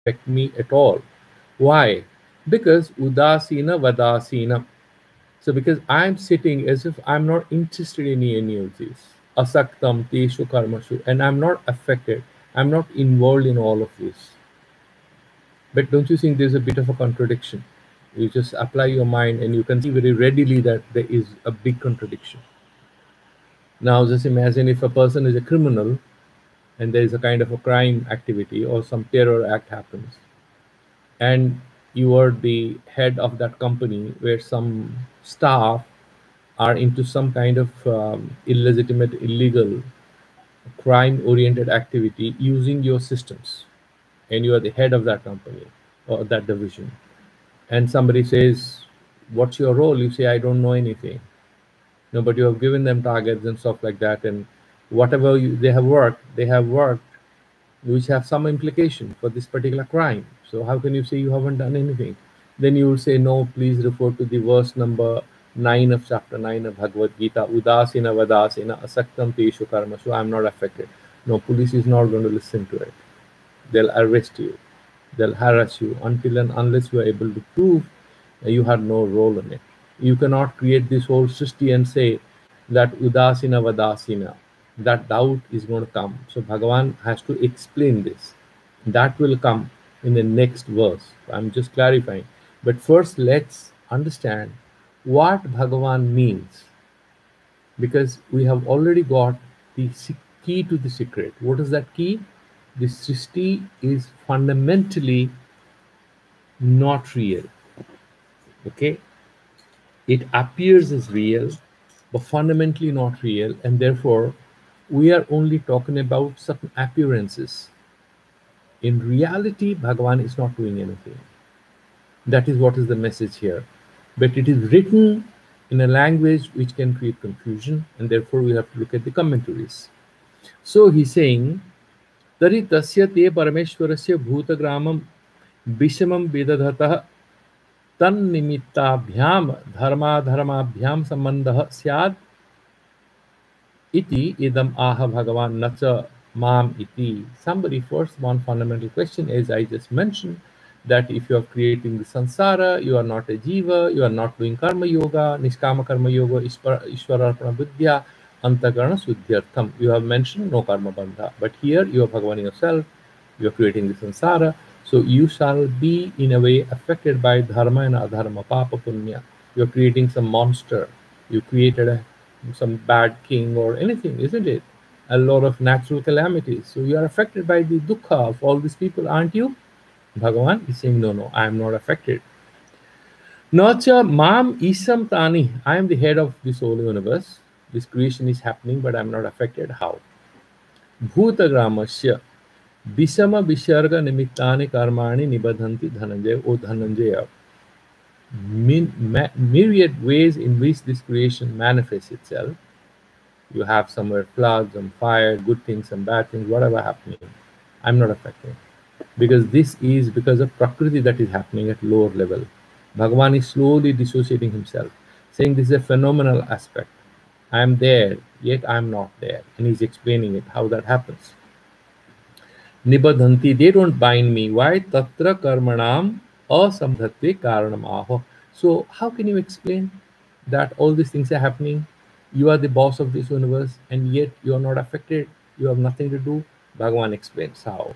affect me at all. Why? Because udasina vadasina. So because I'm sitting as if I'm not interested in any of these. Asaktam, teshu, karmashu, and I'm not affected. I'm not involved in all of this. But don't you think there's a bit of a contradiction? You just apply your mind and you can see very readily that there is a big contradiction. Now, just imagine if a person is a criminal and there is a kind of a crime activity or some terror act happens, and you are the head of that company where some staff are into some kind of illegitimate, illegal, crime oriented activity using your systems, and you are the head of that company or that division, and somebody says, "What's your role?" You say, "I don't know anything." No, but you have given them targets and stuff like that, and whatever they have worked which have some implication for this particular crime. So how can you say you haven't done anything? Then you will say, no, please refer to the verse number 9 of chapter 9 of Bhagavad Gita, Udasina Vadasina Asaktam Teshu Karmasu, I'm not affected. No, police is not going to listen to it. They'll arrest you. They'll harass you until and unless you are able to prove you had no role in it. You cannot create this whole srishti and say that udasina vadasina, that doubt is going to come. So Bhagavan has to explain this. That will come in the next verse. I'm just clarifying. But first, let's understand what Bhagavan means, because we have already got the key to the secret. What is that key? The srishti is fundamentally not real. Okay, it appears as real but fundamentally not real, and therefore we are only talking about certain appearances. In reality, Bhagavan is not doing anything. That is what is the message here, but it is written in a language which can create confusion, and therefore we have to look at the commentaries. So he's saying, Tari tasya te parameshwarasya bhutagramam vishamam vedadhatah तन्निमित्ताभ्याम धर्माधर्माभ्याम संबंधः स्यात् iti idam aha bhagavan nacha mam iti. Somebody first, one fundamental question is, I just mentioned that if you are creating the sansara, you are not a jiva, you are not doing karma yoga, niskama karma yoga, ishwararpana buddhya, antakarana suddhyartham. You have mentioned no karma bandha, but here you are Bhagavan yourself, you are creating the sansara, so you shall be in a way affected by dharma and adharma, papa punya. You are creating some monster, you created some bad king or anything, isn't it? A lot of natural calamities. So you are affected by the dukkha of all these people, aren't you? Bhagavan is saying, no, no, I am not affected. Nacha mam isam tani. I am the head of this whole universe. This creation is happening, but I am not affected. How? Bhutagramasya Visama Visharga Nimittani Karmani Nibadhanti Dhananjaya, O Dhananjaya. Myriad ways in which this creation manifests itself. You have somewhere floods, some fire, good things, some bad things, whatever happening. I'm not affected. Because this is because of Prakriti that is happening at lower level. Bhagavan is slowly dissociating himself, saying this is a phenomenal aspect. I am there, yet I am not there. And he's explaining it, how that happens. Nibadhanti, they don't bind me. Why? Tatra karmanam asamdhatve karanam aho. So how can you explain that all these things are happening? You are the boss of this universe and yet you are not affected. You have nothing to do. Bhagavan explains how.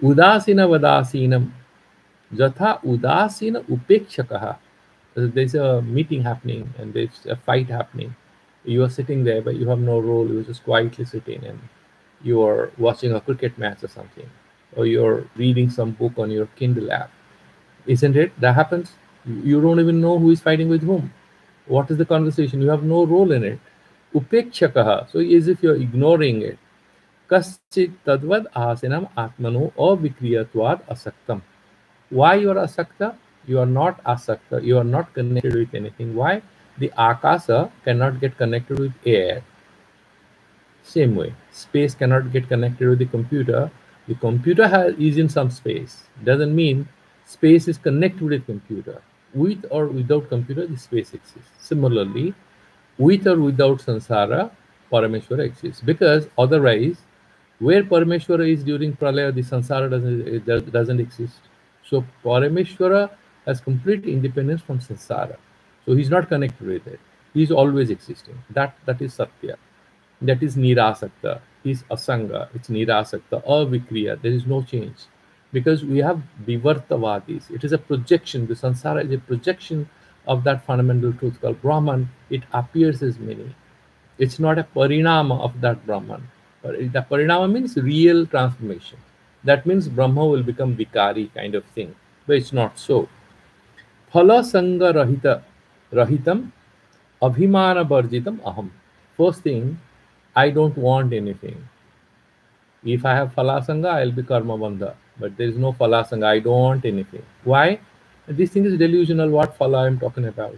Udasina vadasinam jatha udasina upekshakaha. There's a meeting happening and there's a fight happening. You are sitting there, but you have no role. You're just quietly sitting and you're watching a cricket match or something, or you're reading some book on your Kindle app. Isn't it? That happens. You don't even know who is fighting with whom. What is the conversation? You have no role in it. Upekshakaha. So as if you're ignoring it. Kaschit tadvad asinam atmano avikriyatvad asaktam. Why you are asakta? You are not asakta. You are not connected with anything. Why? The akasa cannot get connected with air. Same way, space cannot get connected with the computer. The computer is in some space. Doesn't mean space is connected with computer. With or without computer, the space exists. Similarly, with or without samsara, Parameshwara exists. Because otherwise, Where Parameshwara is during Pralaya, the Sansara doesn't exist. So Parameshwara has complete independence from Sansara. So he's not connected with it. He's always existing. That is Satya. That is Nirasakta. He's Asanga. It's Nirasakta. Avikriya. There is no change. Because we have Vivartavadis. It is a projection. The Sansara is a projection of that fundamental truth called Brahman. It appears as many. It's not a parinama of that Brahman. The parinama means real transformation. That means Brahma will become vikari kind of thing. But it's not so. Phala sanga rahitam abhimana barjitam aham. First thing, I don't want anything. If I have phalasanga, I'll be karma bandha. But there is no phalasanga. I don't want anything. Why? This thing is delusional. What phala I'm talking about?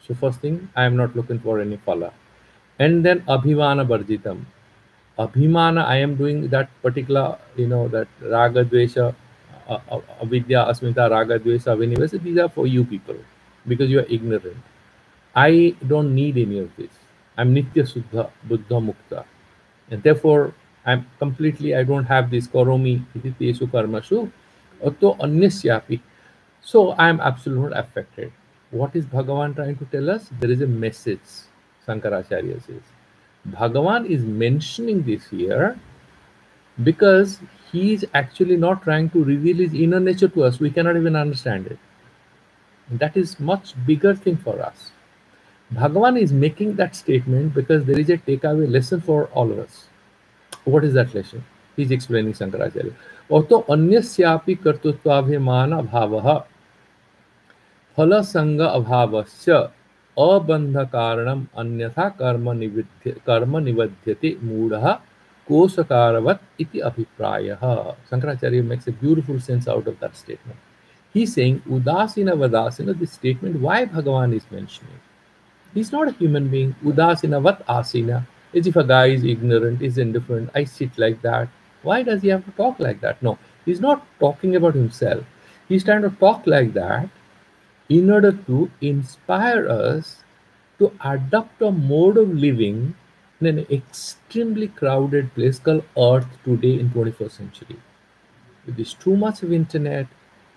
So first thing, I am not looking for any phala. And then abhimana barjitam. Abhimana, I am doing that particular, that raga dvesha, avidya, asmita, raga dvesha, vinivasa. These are for you people because you are ignorant. I don't need any of this. I'm nitya suddha, buddha mukta. And therefore, I don't have this koromi, iti tesu karmashu, atto anyasyapi. So I am absolutely not affected. What is Bhagavan trying to tell us? There is a message, Shankaracharya says. Bhagavan is mentioning this here because he is actually not trying to reveal his inner nature to us. We cannot even understand it. That is much bigger thing for us. Bhagavan is making that statement because there is a takeaway lesson for all of us. What is that lesson? He is explaining Shankaracharya. Auto anyasyapi kartutvabhimana bhavaha phala sanga abhavasya abandha karanam anyatha karma nivadhyate mudha kosakaravat iti abhiprayah. Shankaracharya makes a beautiful sense out of that statement. He's saying udasina vadasina, this statement, why Bhagavan is mentioning. He's not a human being. Udasina vat asina. As if a guy is ignorant, is indifferent. I sit like that. Why does he have to talk like that? No, he's not talking about himself. He's trying to talk like that in order to inspire us to adopt a mode of living in an extremely crowded place called Earth today in 21st century. There's too much of internet,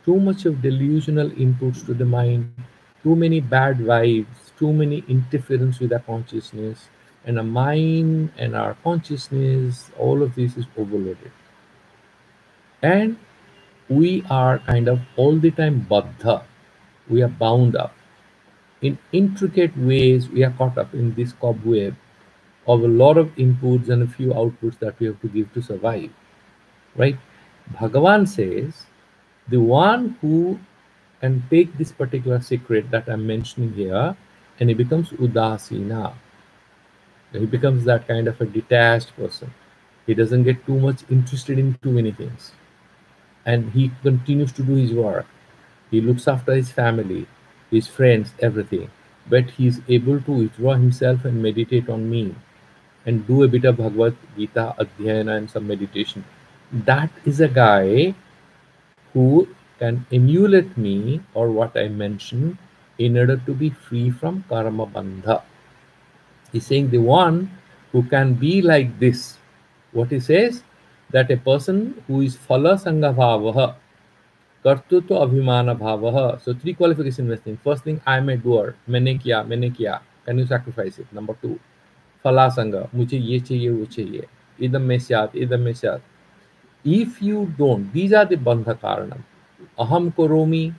too much of delusional inputs to the mind, too many bad vibes, too many interference with our consciousness, and our mind and our consciousness, all of this is overloaded. And we are kind of all the time baddha. We are bound up. In intricate ways, we are caught up in this cobweb of a lot of inputs and a few outputs that we have to give to survive. Right? Bhagavan says, the one who can take this particular secret that I'm mentioning here, and he becomes udasina. He becomes that kind of a detached person. He doesn't get too much interested in too many things. And he continues to do his work. He looks after his family, his friends, everything. But he's able to withdraw himself and meditate on me and do a bit of Bhagavad Gita, Adhyayana, and some meditation. That is a guy who can emulate me or what I mentioned in order to be free from karma bandha. He's saying the one who can be like this. What he says, that a person who is phala sangha bhavaha, kartutva abhimana bhavaha. So three qualifications investing. First thing, I am a doer. Maine kiya. Can you sacrifice it? Number two, phala sangha. Mujhe ye chahiye, wo chahiye. Idam mein syat. If you don't, these are the bandha karanam. Aham koromi,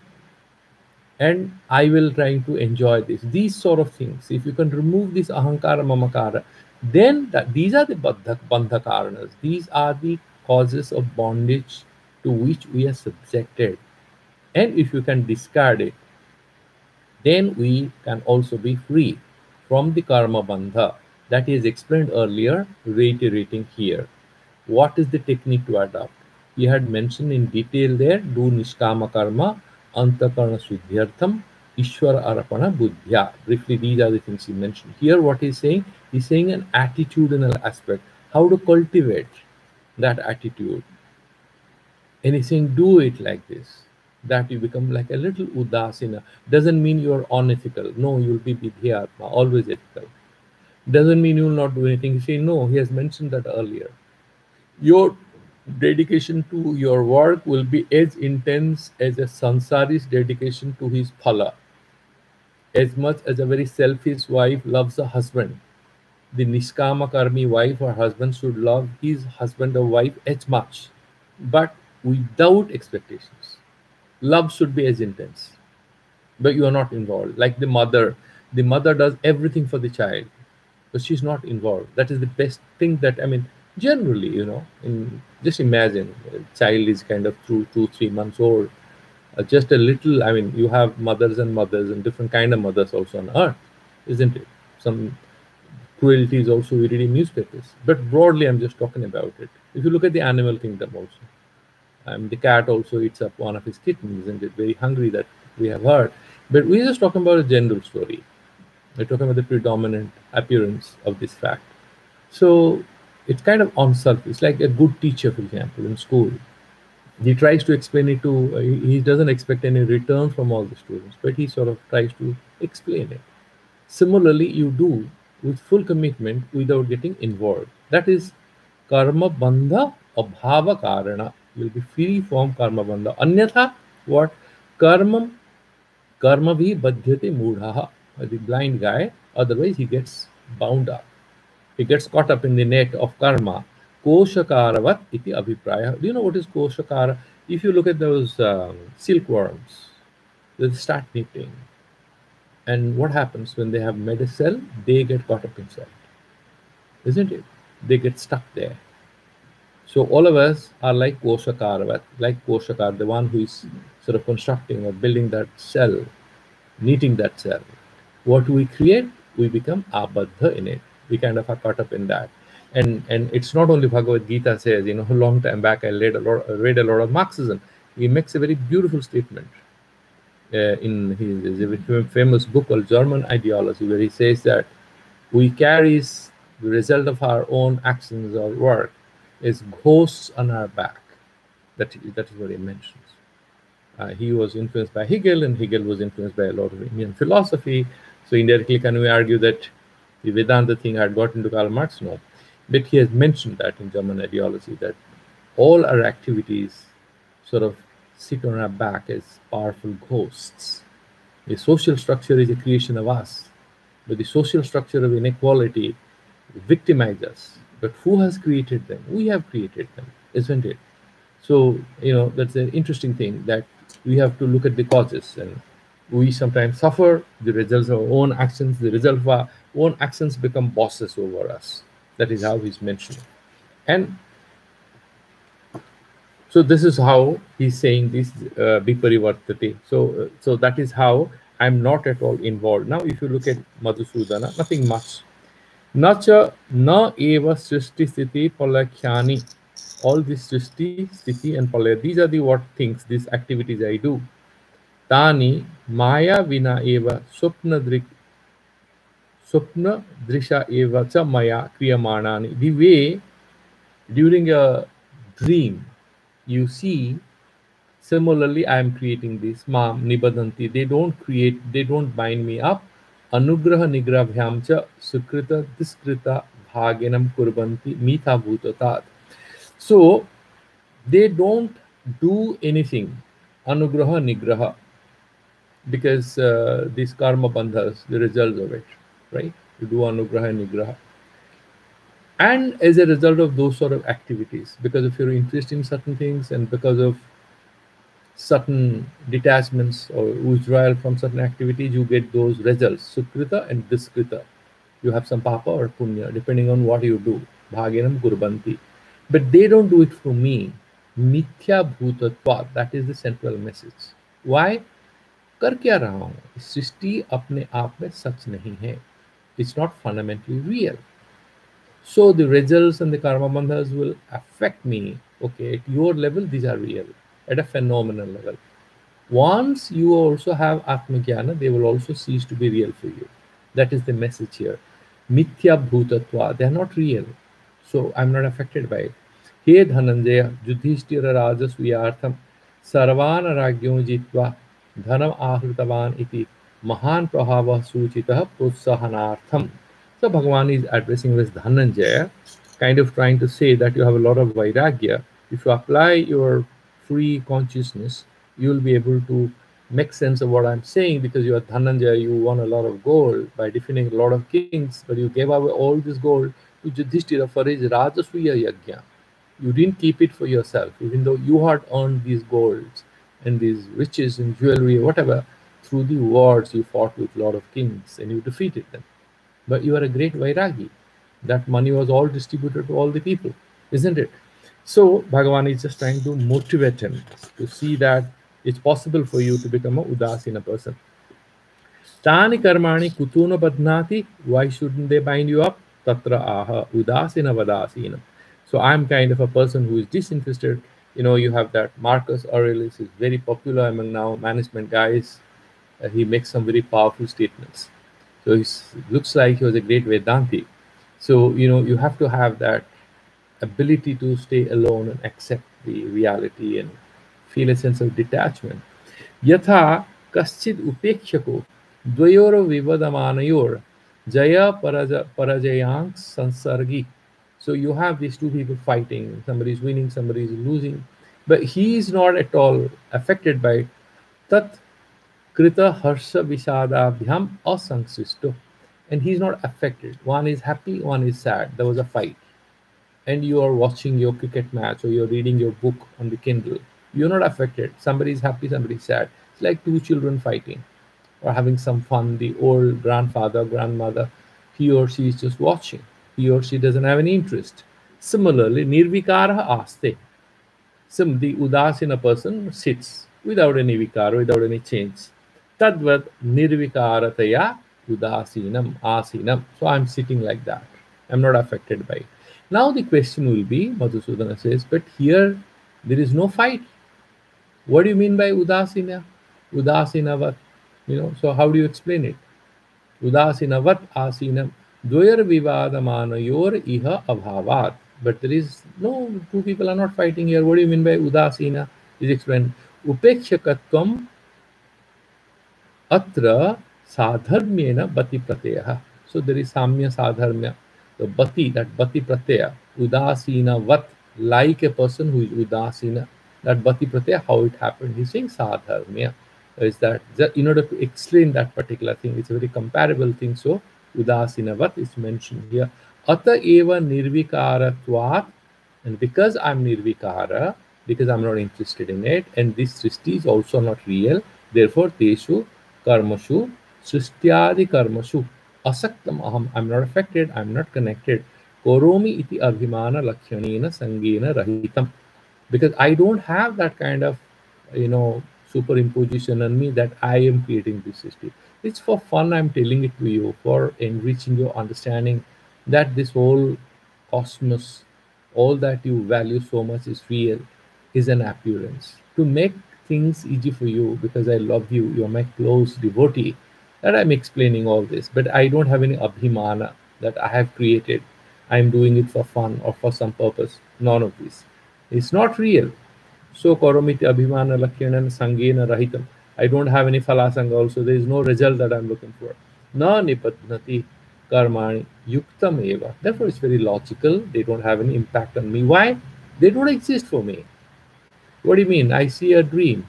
and I will try to enjoy this. These sort of things. If you can remove this ahankara mamakara, then these are the bandha karanas. These are the causes of bondage to which we are subjected. And if you can discard it, then we can also be free from the karma bandha that is explained earlier, reiterating here. What is the technique to adopt? He had mentioned in detail there, do nishkama karma, antakarna shuddhyartham, ishwara arapana buddhya. Briefly, these are the things he mentioned. Here what he's saying an attitudinal aspect, how to cultivate that attitude. And he's saying do it like this, that you become like a little udasina. Doesn't mean you're unethical. No, you'll be vidhyatma, always ethical. Doesn't mean you'll not do anything. He's saying no, he has mentioned that earlier. Your dedication to your work will be as intense as a sansari's dedication to his phala. As much as a very selfish wife loves a husband, the Niskama Karmi wife or husband should love his husband or wife as much, but without expectations. Love should be as intense, but you are not involved. Like the mother does everything for the child, but she's not involved. That is the best thing that, I mean, generally, just imagine a child is kind of 2, 3 months old. Just a little, I mean, you have mothers and different kind of mothers also on earth, isn't it? Some cruelty is also we read in newspapers. But broadly, I'm just talking about it. If you look at the animal kingdom also, the cat also eats up one of his kittens, isn't it? Very hungry, that we have heard. But we're just talking about a general story. We're talking about the predominant appearance of this fact. So it's kind of on surface, like a good teacher, for example, in school. He tries to explain it to, he doesn't expect any return from all the students, but he sort of tries to explain it. Similarly, you do with full commitment without getting involved. That is karma bandha abhava karana. You'll be free from karma bandha. Anyatha, what? Karma karma vi badhyate mudha. The blind guy, otherwise he gets bound up. He gets caught up in the net of karma. Koshakaravat iti abhipraya. Do you know what is koshakara? If you look at those silkworms, they start knitting. And what happens when they have made a cell? They get caught up inside, isn't it? They get stuck there. So all of us are like Koshakar, the one who is sort of constructing or building that cell, knitting that cell. What we create, we become abadha in it. We kind of are caught up in that. And it's not only Bhagavad Gita says, a long time back I read a lot of Marxism. He makes a very beautiful statement in his famous book called German Ideology, where he says that we carry the result of our own actions or work as ghosts on our back. That is what he mentions. He was influenced by Hegel, and Hegel was influenced by a lot of Indian philosophy. So indirectly, can we argue that the Vedanta thing had got into Karl Marx? No. But he has mentioned that in German Ideology, that all our activities sort of sit on our back as powerful ghosts. The social structure is a creation of us, but the social structure of inequality victimizes us. But who has created them? We have created them, isn't it? So, that's an interesting thing, that we have to look at the causes, and we sometimes suffer the results of our own actions. The result of our own actions become bosses over us. That is how he's mentioning. And so this is how he's saying this biparivartate. So that is how I'm not at all involved. Now, if you look at Madhusudana, nothing much. Nacha na eva srishti sthiti palakhyani. All this srishti, sthiti, and palaya, these are the what things, these activities I do. Tani maya vina eva swapna drisha eva cha maya kriyamanani. The way during a dream you see, similarly I am creating this mam nibadanti. They don't bind me up. Anugraha nigrabhyam cha sukrita diskrita bhagenam kurbanti mitha bhutatat. So they don't do anything, anugraha nigraha, because these karma bandhas, the results of it, right? You do anugraha nigraha. And as a result of those sort of activities, because of your interest in certain things and because of certain detachments or withdrawal from certain activities, you get those results, sukrita and diskrita. You have some papa or punya, depending on what you do. Bhaginam kurbanti. But they don't do it for me. Mithya bhutatva, that is the central message. Why? कर क्या रहा हूँ? सृष्टि अपने आप में सच नहीं है. It's not fundamentally real. So the results and the karma bandhas will affect me. Okay, at your level, these are real. At a phenomenal level. Once you also have Atma Jnana, they will also cease to be real for you. That is the message here. Mithya bhutatva, they are not real. So I'm not affected by it. He Dhananjaya, Yudhishthira Rajasviyartham, Sarvan Ragyon Jitva, Dhanam Ahritavan iti, Mahan Prahava Suchitah Protsahanartham. So Bhagavan is addressing this Dhananjaya, kind of trying to say that you have a lot of vairagya. If you apply your free consciousness, you will be able to make sense of what I'm saying, because you are Dhananjaya, you won a lot of gold by defeating a lot of kings, but you gave away all this gold to Yudhishthira for his Rajasuya Yajna. You didn't keep it for yourself, even though you had earned these golds and these riches and jewelry or whatever through the wars you fought with a lot of kings and you defeated them. But you are a great Vairagi. That money was all distributed to all the people, isn't it? So Bhagavan is just trying to motivate him to see that it's possible for you to become a Udasina person. Tani karmani kutuna badnati. Why shouldn't they bind you up? Tatra aha udasina vadasina. So I'm kind of a person who is disinterested. You know, you have that Marcus Aurelius is very popular among now management guys. He makes some very powerful statements. So he looks like he was a great Vedanti. So, you know, you have to have that ability to stay alone and accept the reality and feel a sense of detachment. Yatha kaschid upekshako dvayoro vivadamanayor jaya parajayang sansargi. So you have these two people fighting, somebody is winning, somebody is losing, but he is not at all affected by tat krita harsha visadabhyam asangsishto. And he's not affected. One is happy, one is sad. There was a fight. And you are watching your cricket match or you're reading your book on the Kindle. You're not affected. Somebody is happy, somebody is sad. It's like two children fighting or having some fun. The old grandfather, grandmother, he or she is just watching. He or she doesn't have any interest. Similarly, nirvikara aste. The udasina person sits without any vikara, without any change. Tadvat nirvikarataya udasinam asinam. So I'm sitting like that. I'm not affected by it. Now the question will be, Madhusudana says, but here there is no fight. What do you mean by udasina? Udasinavat. You know, so how do you explain it? Udasinavat asinam dvayar vivadamanayor iha abhavat. But there is no, two people are not fighting here. What do you mean by udasina? Is explained. Upekshakatvam atra sadharmyena bati pratyaya. So there is samya sadharmya. The bati, that bati pratyaya, udasina vat, like a person who is udasina. That bati pratyaya, how it happened. He's saying sadharmya. Is that in order to explain that particular thing, it's a very comparable thing. So udasina vat is mentioned here. Ata eva nirvikaratvat, and because I'm nirvikara, because I'm not interested in it, and this srishti is also not real, therefore teshu karmashu srishyadi karmashu asaktam aham, I'm not affected, I'm not connected. Koromi iti abhimana lakshanena sangena rahitam, because I don't have that kind of, you know, superimposition on me that I am creating this system. It's for fun. I'm telling it to you for enriching your understanding that this whole cosmos, all that you value so much is real, is an appearance. To make things easy for you, because I love you, you're my close devotee, that I'm explaining all this. But I don't have any abhimana that I have created. I'm doing it for fun or for some purpose. None of this. It's not real. So koromiti abhimana lakyanan sangena rahitam. I don't have any falasanga also. There is no result that I'm looking for. Na nipatnati karmani yuktam eva. Therefore, it's very logical. They don't have any impact on me. Why? They don't exist for me. What do you mean? I see a dream.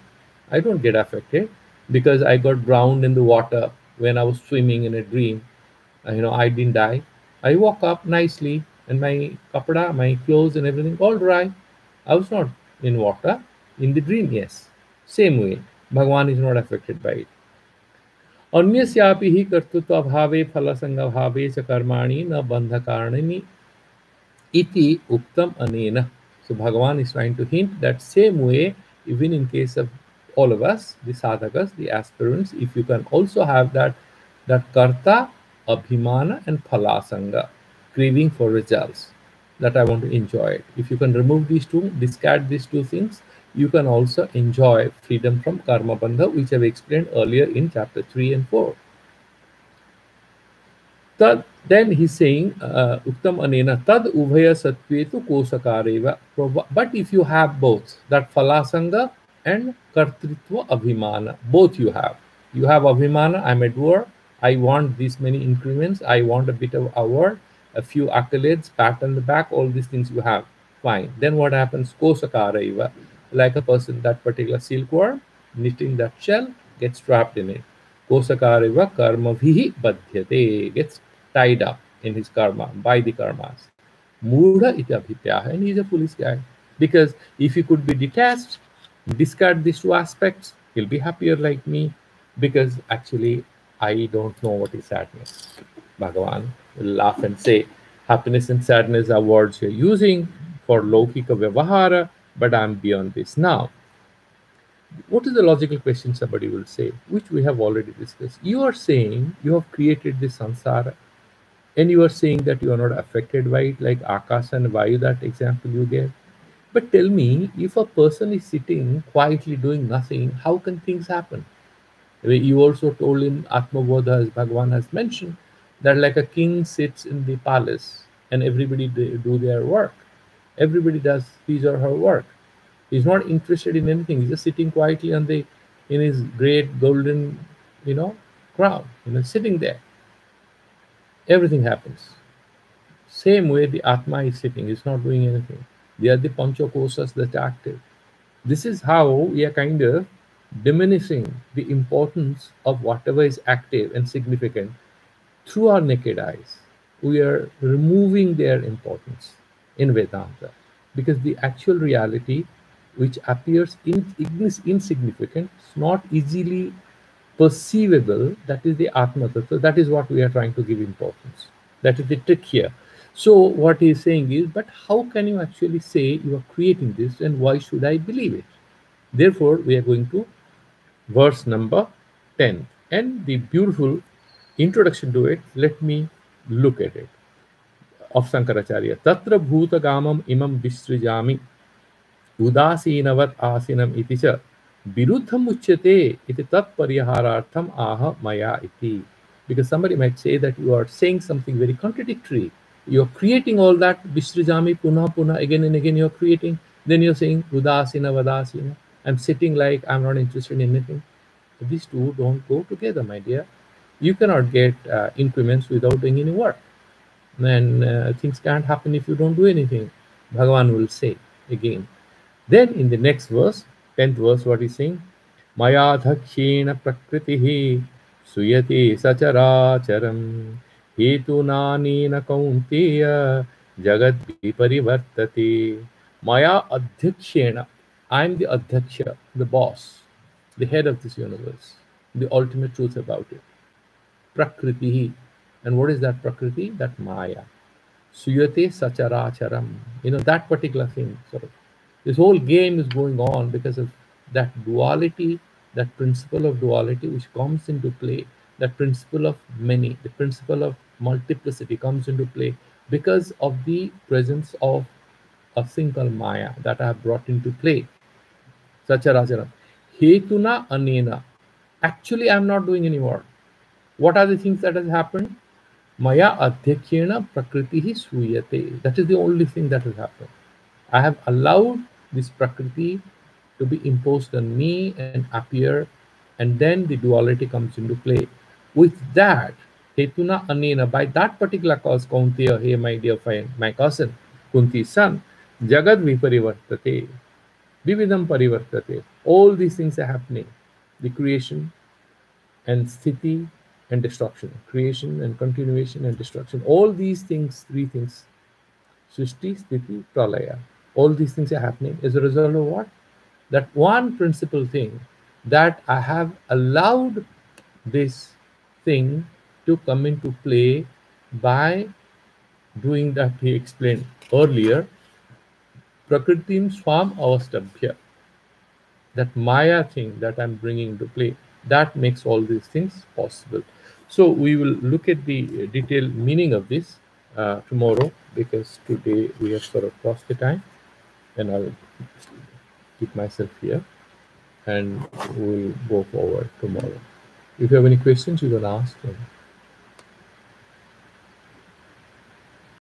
I don't get affected because I got drowned in the water when I was swimming in a dream. You know, I didn't die. I woke up nicely and my kapda, my clothes and everything all dry. I was not in water. In the dream, yes. Same way, Bhagavan is not affected by it. Anyasyapi hi kartutva bhave phalasanga bhave cha karmani na bandhakarani iti uktam anena. So Bhagavan is trying to hint that same way, even in case of all of us, the sadhakas, the aspirants, if you can also have that karta, abhimana and phalasanga, craving for results, that I want to enjoy it. If you can remove these two, discard these two things, you can also enjoy freedom from karma bandha, which I've explained earlier in chapter 3 and 4. Then he's saying, Uktam anena tad ubhaya satvetu kosakareva. But if you have both, that phalasanga and kartritva abhimana, both you have. You have abhimana, I'm at war, I want these many increments, I want a bit of award, a few accolades, pat on the back, all these things you have. Fine. Then what happens? Kosakara iva, like a person, that particular silkworm, knitting that shell, gets trapped in it. Kosakara iva karma vihi badhyate, gets tied up in his karma, by the karmas. Mudha itabhityaha, and he's a foolish guy. Because if he could be detached, discard these two aspects, he'll be happier like me. Because actually, I don't know what is sadness. Bhagavan will laugh and say, happiness and sadness are words you're using for Lokika Vyavahara, but I'm beyond this. Now, what is the logical question somebody will say, which we have already discussed? You are saying you have created this samsara, and you are saying that you are not affected by it, like Akash and Vayu, that example you gave. But tell me, if a person is sitting quietly doing nothing, how can things happen? You also told in Atmabodha, as Bhagavan has mentioned, that like a king sits in the palace and everybody do their work. Everybody does his or her work. He's not interested in anything. He's just sitting quietly on the in his great golden, you know, crown, sitting there. Everything happens. Same way the Atma is sitting, he's not doing anything. They are the Panchakosas that are active. This is how we are kind of diminishing the importance of whatever is active and significant through our naked eyes. We are removing their importance in Vedanta because the actual reality, which appears insignificant, is not easily perceivable. That is the Atma Tattva. That is what we are trying to give importance. That is the trick here. So what he is saying is, but how can you actually say you are creating this, and why should I believe it? Therefore, we are going to verse number 10 and the beautiful introduction to it. Let me look at it. Of Shankaracharya. Tatra bhuta gamam imam visrijami उदासीनवत् आसीनम इति च viruddham uchyate iti tat pariharartham aha maya iti. Because somebody might say that you are saying something very contradictory. You're creating all that visrijami puna puna, again and again you're creating. Then you're saying udasina vadasina. I'm sitting like I'm not interested in anything. These two don't go together, my dear. You cannot get increments without doing any work. And things can't happen if you don't do anything. Bhagavan will say again. Then in the next verse, 10th verse, what he's saying? Maya dhakshena prakritihi suyati sacharacharam hetunanina kaunteya jagad viparivartati. Maya adhyakshena. I'm the adhyaksha, the boss, the head of this universe, the ultimate truth about it. Prakritihi. And what is that Prakriti? That Maya. Suyate sacharacharam. That particular thing, sort of. This whole game is going on because of that duality, that principle of duality which comes into play, that principle of many, the principle of multiplicity comes into play because of the presence of a thing called Maya that I have brought into play. Sacharacharam. Hetuna anena. Actually, I'm not doing any more. What are the things that has happened? Maya adhyakshena prakritihi suyate. That is the only thing that has happened. I have allowed this prakriti to be imposed on me and appear, and then the duality comes into play. With that, Hetuna Anena, by that particular cause, Kaunteya, hey my dear friend, my cousin, Kunti's son, Jagad Viparivartate, Vividam Parivartate. All these things are happening. The creation and sthiti and destruction, creation and continuation and destruction. All these things, three things, Srishti, Sthiti, Pralaya. All these things are happening as a result of what? That one principal thing, that I have allowed this thing to come into play by doing that he explained earlier, Prakritim Swam Avastabhya. That Maya thing that I'm bringing into play, that makes all these things possible. So we will look at the detailed meaning of this tomorrow, because today we have sort of crossed the time, and I'll keep myself here and we'll go forward tomorrow. If you have any questions, you can ask them.